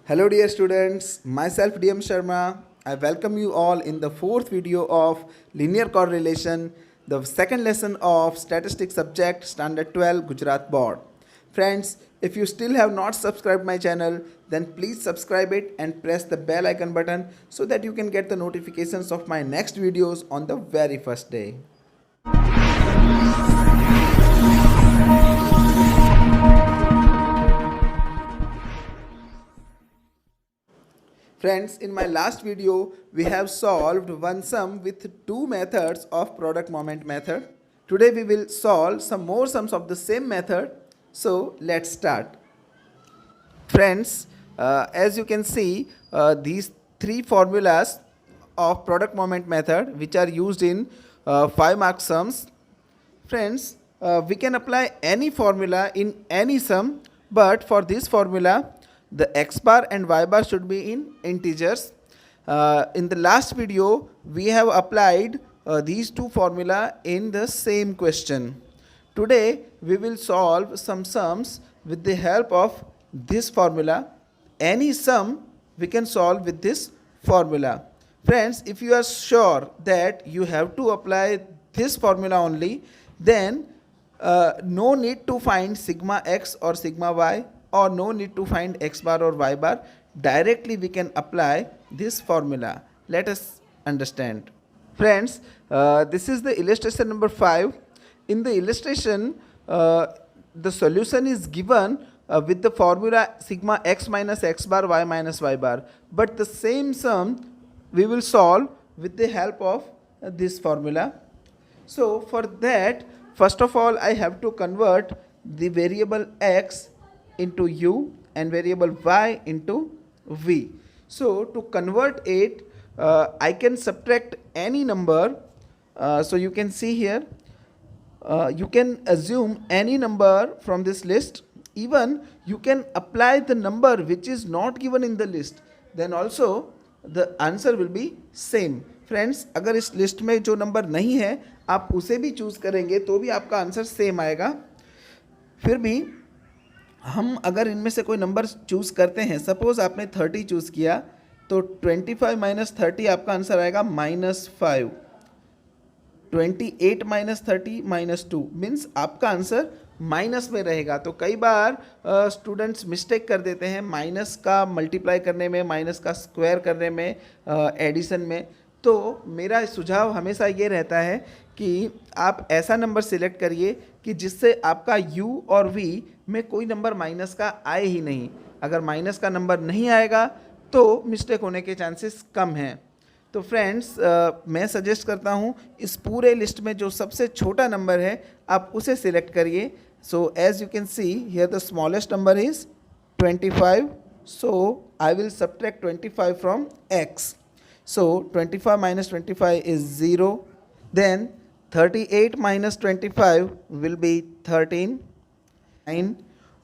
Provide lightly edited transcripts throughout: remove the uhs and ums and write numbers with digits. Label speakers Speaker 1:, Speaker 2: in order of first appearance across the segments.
Speaker 1: Hello dear students, myself DM Sharma. I welcome you all in the fourth video of linear correlation, the second lesson of statistics subject standard 12 Gujarat board. Friends, if you still have not subscribed my channel, then please subscribe it and press the bell icon button so that you can get the notifications of my next videos on the very first day. Friends, in my last video, we have solved one sum with two methods of product moment method. Today we will solve some more sums of the same method. So let's start. Friends, as you can see, these three formulas of product moment method which are used in 5-mark sums. Friends, we can apply any formula in any sum, but for this formula the x bar and y bar should be in integers. In the last video we have applied these two formula in the same question. Today we will solve some sums with the help of this formula. Any sum we can solve with this formula. Friends, if you are sure that you have to apply this formula only, then no need to find sigma x or sigma y, or no need to find x bar or y bar. Directly we can apply this formula. Let us understand. Friends, this is the illustration number 5. In the illustration, the solution is given with the formula sigma x minus x bar y minus y bar. But the same sum we will solve with the help of this formula. So for that, first of all, I have to convert the variable x into u and variable y into v. So to convert it, I can subtract any number. So you can see here, you can assume any number from this list. Even you can apply the number which is not given in the list, then also the answer will be same. Friends, अगर इस list में जो number नहीं है आप उसे भी choose करेंगे तो भी आपका आंसर सेम आएगा. फिर भी हम अगर इनमें से कोई नंबर चूज़ करते हैं, सपोज आपने 30 चूज़ किया, तो 25 माइनस 30 आपका आंसर आएगा -5. 28 माइनस 30 -2 मीन्स आपका आंसर माइनस में रहेगा. तो कई बार स्टूडेंट्स मिस्टेक कर देते हैं माइनस का मल्टीप्लाई करने में, माइनस का स्क्वायर करने में, एडिशन में. तो मेरा सुझाव हमेशा ये रहता है कि आप ऐसा नंबर सिलेक्ट करिए कि जिससे आपका u और v में कोई नंबर माइनस का आए ही नहीं. अगर माइनस का नंबर नहीं आएगा तो मिस्टेक होने के चांसेस कम हैं. तो फ्रेंड्स, मैं सजेस्ट करता हूँ इस पूरे लिस्ट में जो सबसे छोटा नंबर है आप उसे सिलेक्ट करिए. So as you can see here the smallest number is 25. So I will subtract 25 from x. So 25 minus 25 is 0. Then 38 minus 25 will be 13. 9.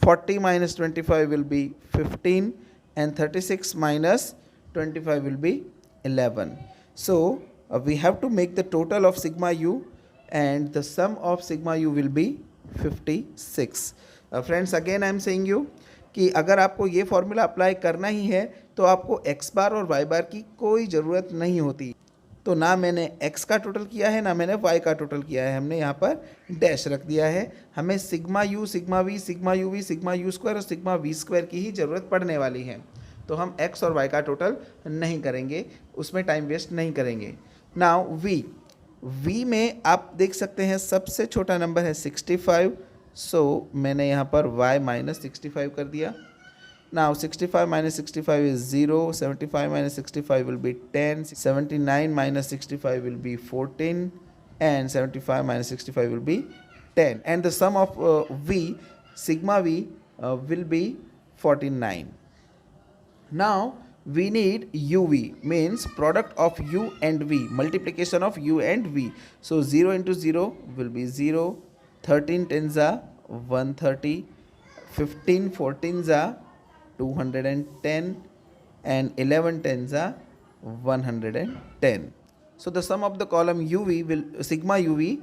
Speaker 1: 40 minus 25 will be 15. And 36 minus 25 will be 11. So we have to make the total of sigma u, and the sum of sigma u will be 56. Friends, again I am saying you कि अगर आपको ये formula apply करना ही है तो आपको x बार और y बार की कोई ज़रूरत नहीं होती. तो ना मैंने x का टोटल किया है ना मैंने y का टोटल किया है, हमने यहाँ पर डैश रख दिया है. हमें sigma u, sigma v, sigma u v, sigma u square और सिग्मा v स्क्वायर की ही ज़रूरत पड़ने वाली है. तो हम x और y का टोटल नहीं करेंगे, उसमें टाइम वेस्ट नहीं करेंगे. नाउ v में आप देख सकते हैं सबसे छोटा नंबर है 65. सो मैंने यहाँ पर y माइनस 65 कर दिया. Now 65 minus 65 is 0. 75 minus 65 will be 10. 79 minus 65 will be 14. And 75 minus 65 will be 10. And the sum of v, sigma v, will be 49. Now we need uv, means product of u and v, multiplication of u and v. So 0 into 0 will be 0. 13 tens are 130. 15 14s are 210. And 11 tens are 110. So the sum of the column uv will, sigma uv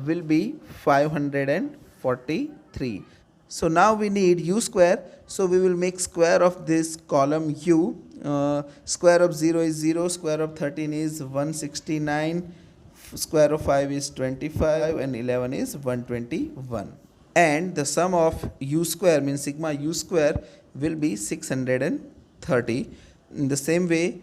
Speaker 1: will be 543. So now we need u square. So we will make square of this column u. Square of 0 is 0, square of 13 is 169, square of 5 is 25, and 11 is 121. And the sum of u square means sigma u square will be 630. In the same way,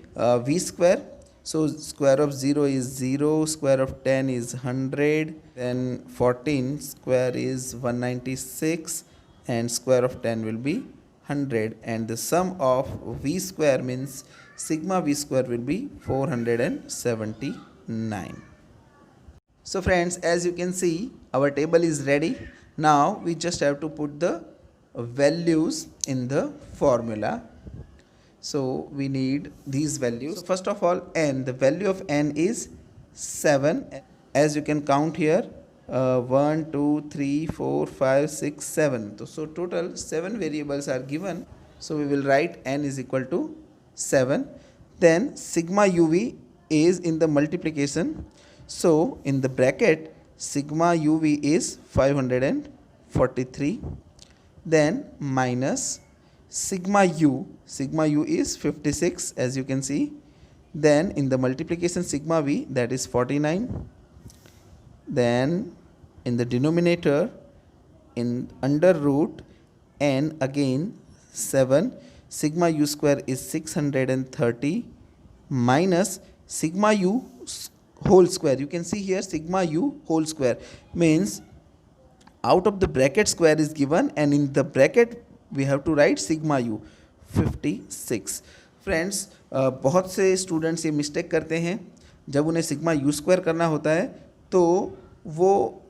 Speaker 1: v square, so square of 0 is 0, square of 10 is 100, then 14 square is 196, and square of 10 will be 100, and the sum of v square means sigma v square will be 479. So friends, as you can see, our table is ready. Now we just have to put the values in the formula. So we need these values. So first of all, n, the value of n is 7. As you can count here, 1, 2, 3, 4, 5, 6, 7. So total 7 variables are given. So we will write n is equal to 7. Then sigma uv is in the multiplication. So in the bracket, sigma uv is 543. Then minus sigma u is 56, as you can see. Then in the multiplication, sigma v, that is 49. Then in the denominator, in under root n, again 7, sigma u square is 630 minus sigma u whole square. You can see here sigma u whole square means out of the bracket square is given, and in the bracket we have to write sigma u 56. Friends, बहुत से students ये mistake करते हैं, जब उन्हें sigma you square करना होता है तो वो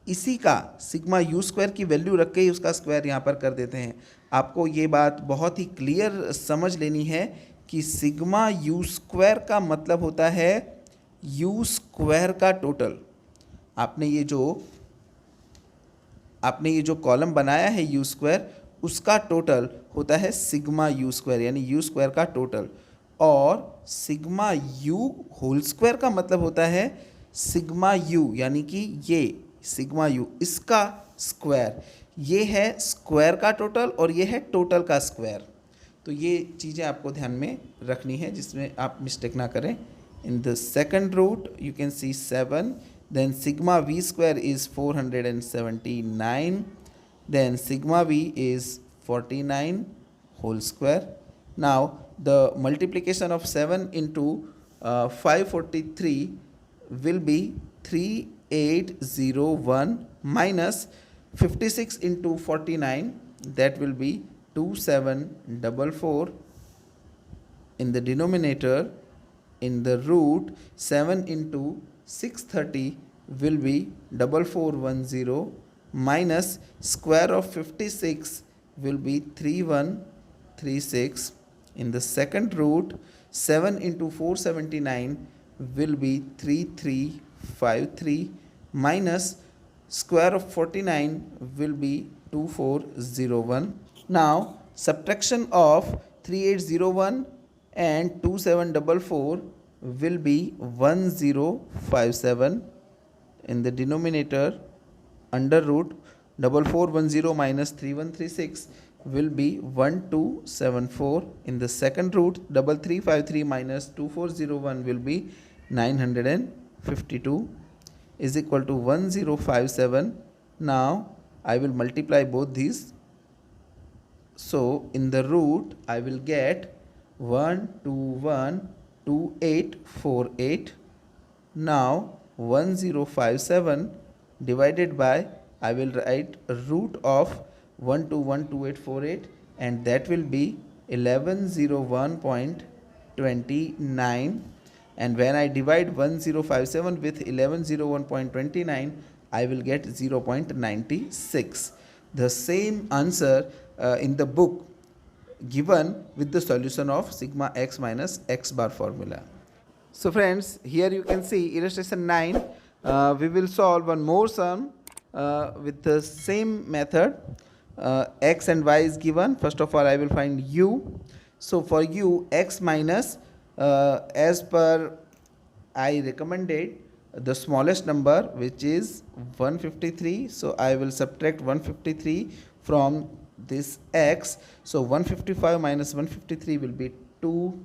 Speaker 1: इसी का सिग्मा यू स्क्वायर की वैल्यू रख के ही उसका स्क्वायर यहाँ पर कर देते हैं. आपको ये बात बहुत ही क्लियर समझ लेनी है कि सिग्मा यू स्क्वायर का मतलब होता है यू स्क्वायर का टोटल. आपने ये जो कॉलम बनाया है यू स्क्वायर, उसका टोटल होता है सिग्मा यू स्क्वायर, यानी यू स्क्वायर का टोटल. और सिग्मा यू होल स्क्वायर का मतलब होता है सिग्मा यू, यानी कि ये सिग्मा यू इसका स्क्वायर. ये है स्क्वायर का टोटल और ये है टोटल का स्क्वायर. तो ये चीज़ें आपको ध्यान में रखनी है जिसमें आप मिस्टेक ना करें. In the second root you can see 7. Then sigma v square is 479. Then sigma v is 49 whole square. Now the multiplication of 7 into 543 will be 3801 minus 56 into 49, that will be 2744. In the denominator, in the root, 7 into 630 will be 4410 minus square of 56 will be 3136. In the second root, 7 into 479 will be 3353 minus square of 49 will be 2401. Now subtraction of 3801 and 2744 will be 1057. In the denominator, under root 4410 minus 3136 will be 1274. In the second root, 3353 minus 2401 will be 952 is equal to 1057. Now I will multiply both these. So in the root I will get 1212848. Now 1057 divided by, I will write root of 1212848, and that will be 1101.29. And when I divide 1057 with 1101.29, I will get 0.96. The same answer in the book given with the solution of sigma x minus x bar formula. So friends, here you can see illustration 9. We will solve one more sum with the same method. X and y is given. First of all, I will find u. So for u, x minus, as per I recommended, the smallest number, which is 153. So I will subtract 153 from this x. So 155 minus 153 will be 2.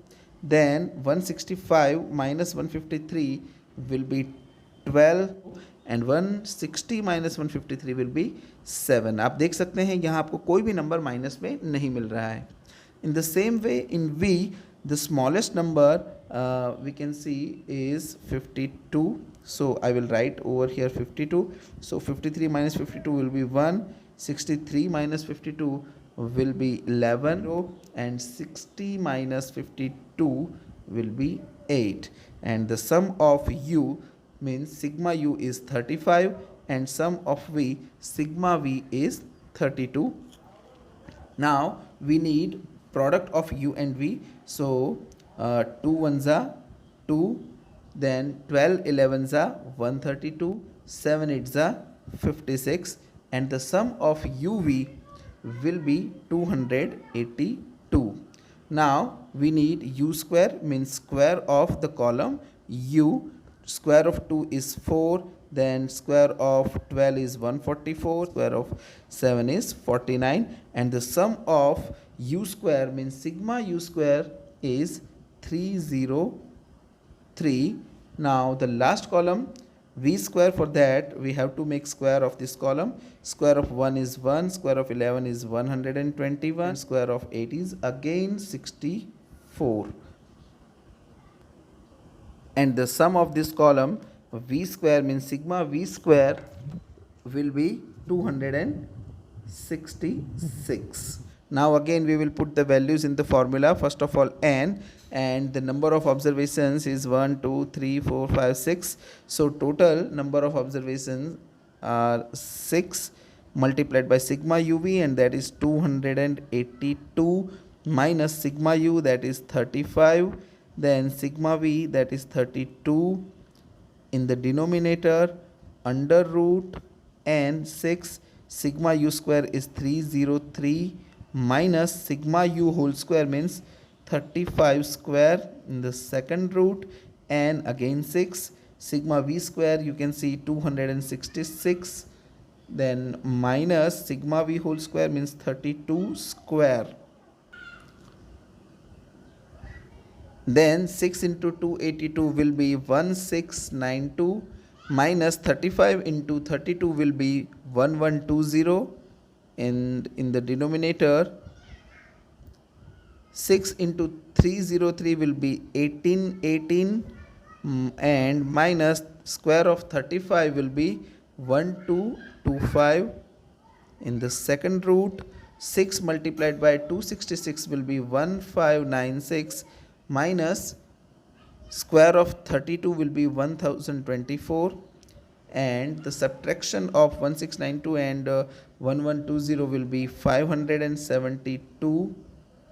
Speaker 1: Then 165 minus 153 will be 12 and 160 minus 153 will be 7. आप देख सकते हैं यहाँ आपको कोई भी number minus में नहीं मिल रहा है. In the same way in V, the smallest number we can see is 52. So I will write over here 52. So 53 minus 52 will be 1. 63 minus 52 will be 11 and 60 minus 52 will be 8. And the sum of U means sigma U is 35 and sum of V, sigma V is 32. Now we need product of U and V. So 2 ones are 2, then 12 11s are 132, 7 8s are 56 and the sum of UV will be 282. Now we need U square means square of the column U. Square of 2 is 4, then square of 12 is 144, square of 7 is 49 and the sum of U square means sigma U square is 303. Now the last column V square, for that we have to make square of this column. Square of 1 is 1, square of 11 is 121, square of 8 is again 64. And the sum of this column V square means sigma V square will be 266. Now again we will put the values in the formula. First of all n, and the number of observations is 1 2 3 4 5 6. So total number of observations are 6 multiplied by sigma UV, and that is 282 minus sigma U, that is 35. Then sigma V, that is 32, in the denominator under root n 6, sigma U square is 303 minus sigma U whole square means 35 square in the second root, and again 6, sigma V square you can see 266, then minus sigma V whole square means 32 square. Then 6 into 282 will be 1692 minus 35 into 32 will be 1120, and in the denominator 6 into 303 will be 1818 and minus square of 35 will be 1225. In the second root 6 multiplied by 266 will be 1596 minus square of 32 will be 1024, and the subtraction of 1692 and 1120 will be 572,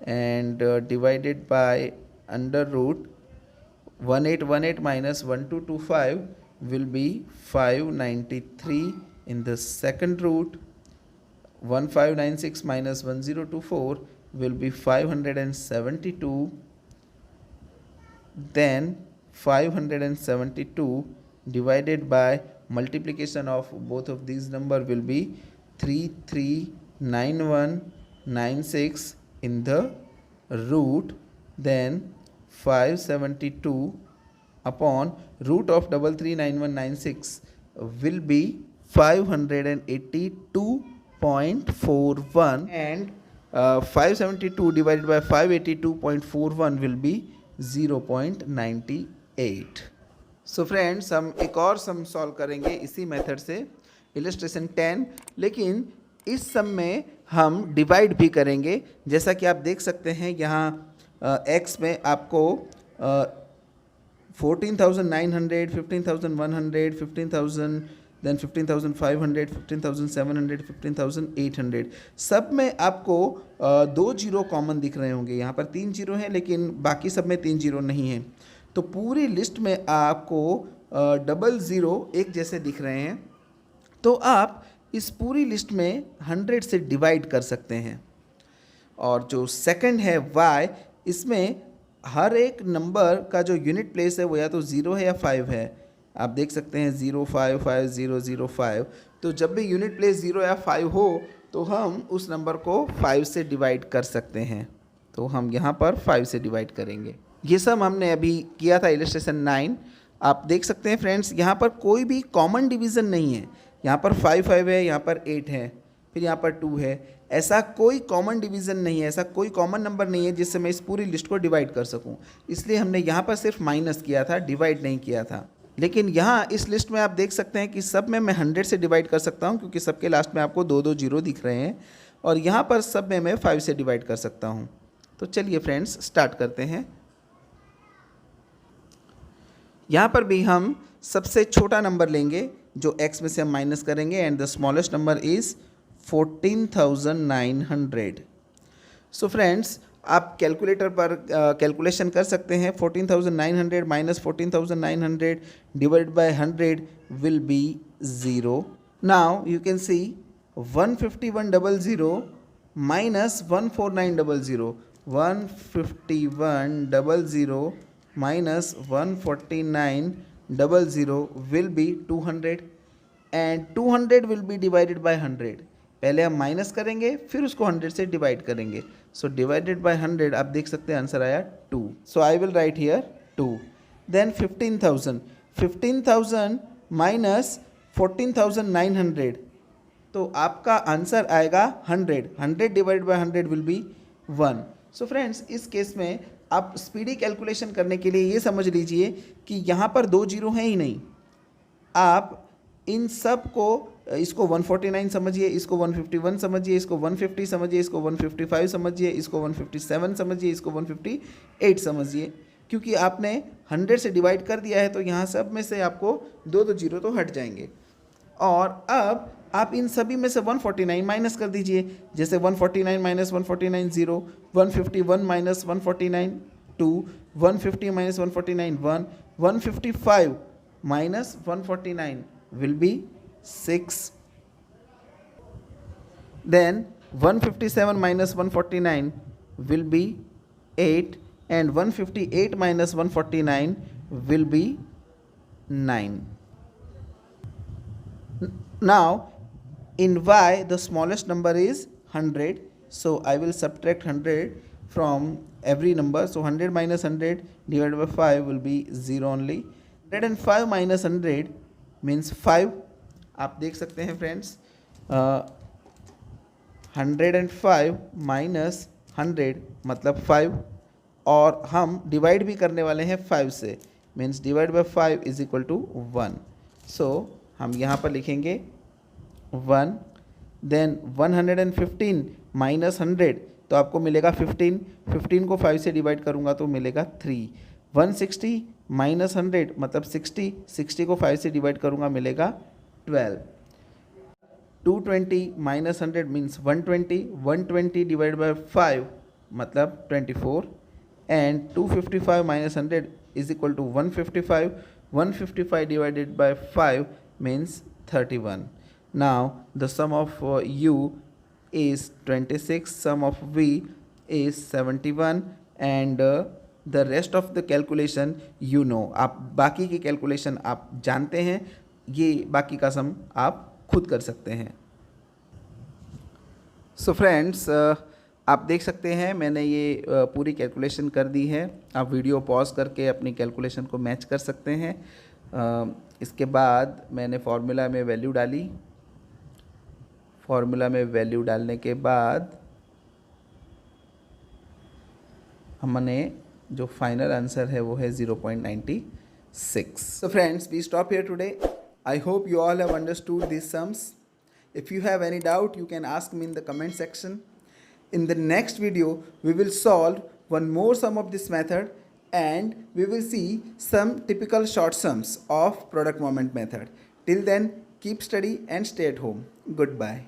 Speaker 1: and divided by under root 1818 minus 1225 will be 593. In the second root 1596 minus 1024 will be 572. Then 572 divided by multiplication of both of these number will be 339196 in the root, then 572 upon root of 339196 will be 582.41, and 572 divided by 582.41 will be 0.98. So friends हम एक और sum solve करेंगे इसी method से, illustration 10, लेकिन इस सम में हम डिवाइड भी करेंगे. जैसा कि आप देख सकते हैं यहाँ x में आपको 14,900, 15,100, 15,000, देन 15,500, 15,700, 15,800, सब में आपको 2 जीरो कॉमन दिख रहे होंगे. यहाँ पर 3 जीरो हैं लेकिन बाकी सब में 3 जीरो नहीं हैं. तो पूरी लिस्ट में आपको डबल ज़ीरो एक जैसे दिख रहे हैं. तो आप इस पूरी लिस्ट में 100 से डिवाइड कर सकते हैं. और जो सेकंड है y, इसमें हर एक नंबर का जो यूनिट प्लेस है वो या तो 0 है या 5 है. आप देख सकते हैं 0 5 5 0 0 5. तो जब भी यूनिट प्लेस 0 या 5 हो तो हम उस नंबर को 5 से डिवाइड कर सकते हैं। तो हम यहाँ पर 5 से डिवाइड करेंगे। ये सब हमने अभी किया था इलस्ट्रेशन 9। आप देख सकते हैं फ्रेंड्स, यहाँ पर कोई भी कॉमन डिवीज़न नहीं है। यहाँ पर 5 है, यहाँ पर 8 है, फिर यहाँ पर 2 है। ऐसा कोई कॉमन डिवीज़न नहीं है, ऐसा कोई कॉमन नंबर नहीं है जिससे मैं इस पूरी लिस्ट को डिवाइड कर सकूँ। इसलिए हमने यहाँ पर सिर्फ माइनस किया था, डिवाइड नहीं किया था। लेकिन यहाँ इस लिस्ट में आप देख सकते हैं कि सब में मैं 100 से डिवाइड कर सकता हूँ, क्योंकि सबके लास्ट में आपको 2 जीरो दिख रहे हैं। और यहाँ पर सब में मैं 5 से डिवाइड कर सकता हूँ। तो चलिए फ्रेंड्स स्टार्ट करते हैं। यहाँ पर भी हम सबसे छोटा नंबर लेंगे जो x में से हम माइनस करेंगे, and the smallest number is 14,900। So friends, आप कैलकुलेटर पर कैलकुलेशन कर सकते हैं। 14,900 minus 14,900 divide by 100 will B 0। Now you can C 15100 minus 14900, 15100 minus 14900 will be 200, and 200 will be divided by 100। पहले हम माइनस करेंगे, फिर उसको 100 से डिवाइड करेंगे। सो डिवाइडेड बाय 100, आप देख सकते हैं आंसर आया 2। So I will write here 2। Then 15,000 minus 14,900, तो आपका आंसर आएगा 100 divided by 100 will be 1। So friends, इस केस में आप स्पीडी कैलकुलेशन करने के लिए ये समझ लीजिए कि यहाँ पर 2 जीरो हैं ही नहीं। आप इन सब को, इसको 149 समझिए, इसको 151 समझिए, इसको 150 समझिए, इसको 155 समझिए, इसको 157 समझिए, इसको 158 समझिए। क्योंकि आपने 100 से डिवाइड कर दिया है, तो यहाँ सब में से आपको 2 जीरो तो हट जाएंगे। और अब आप इन सभी में से 149 माइनस कर दीजिए। जैसे 149 minus 149 0, 151 minus 149 2, 150 minus 149 1, 155 minus 149 will be 6। Then 157 minus 149 will be 8, and 158 minus 149 will be 9. Now in y the smallest number is 100, so I will subtract 100 from every number. So 100 minus 100 divided by 5 will be 0 only. 105 minus 100 means 5। आप देख सकते हैं friends, 105 minus 100 मतलब 5, और हम divide भी करने वाले हैं 5 से, means divide by 5 is equal to 1। So हम यहाँ पर लिखेंगे 1। देन 115 माइनस 100, तो आपको मिलेगा 15। 15 को 5 से डिवाइड करूँगा तो मिलेगा 3। 160 माइनस 100 मतलब 60, 60 को 5 से डिवाइड करूँगा मिलेगा 12। 220 माइनस 100 मीन्स 120, 120 डिवाइड बाय 5 मतलब 24, and 255 minus 100 is equal to 155, 155 divided by 5 means 31. Now the sum of u is 26, sum of v is 71, and the rest of the calculation you know। आप बाकी की calculation आप जानते हैं, ये बाकी का सम आप खुद कर सकते हैं। सो फ्रेंड्स, आप देख सकते हैं मैंने ये पूरी कैलकुलेशन कर दी है। आप वीडियो पॉज करके अपनी कैलकुलेशन को मैच कर सकते हैं। इसके बाद मैंने फार्मूला में वैल्यू डाली। फार्मूला में वैल्यू डालने के बाद हमने जो फाइनल आंसर है वो है 0.96। So friends, we stop here today. I hope you all have understood these sums. If you have any doubt, you can ask me in the comment section. In the next video, we will solve one more sum of this method, and we will see some typical short sums of product moment method. Till then, keep study and stay at home. Goodbye.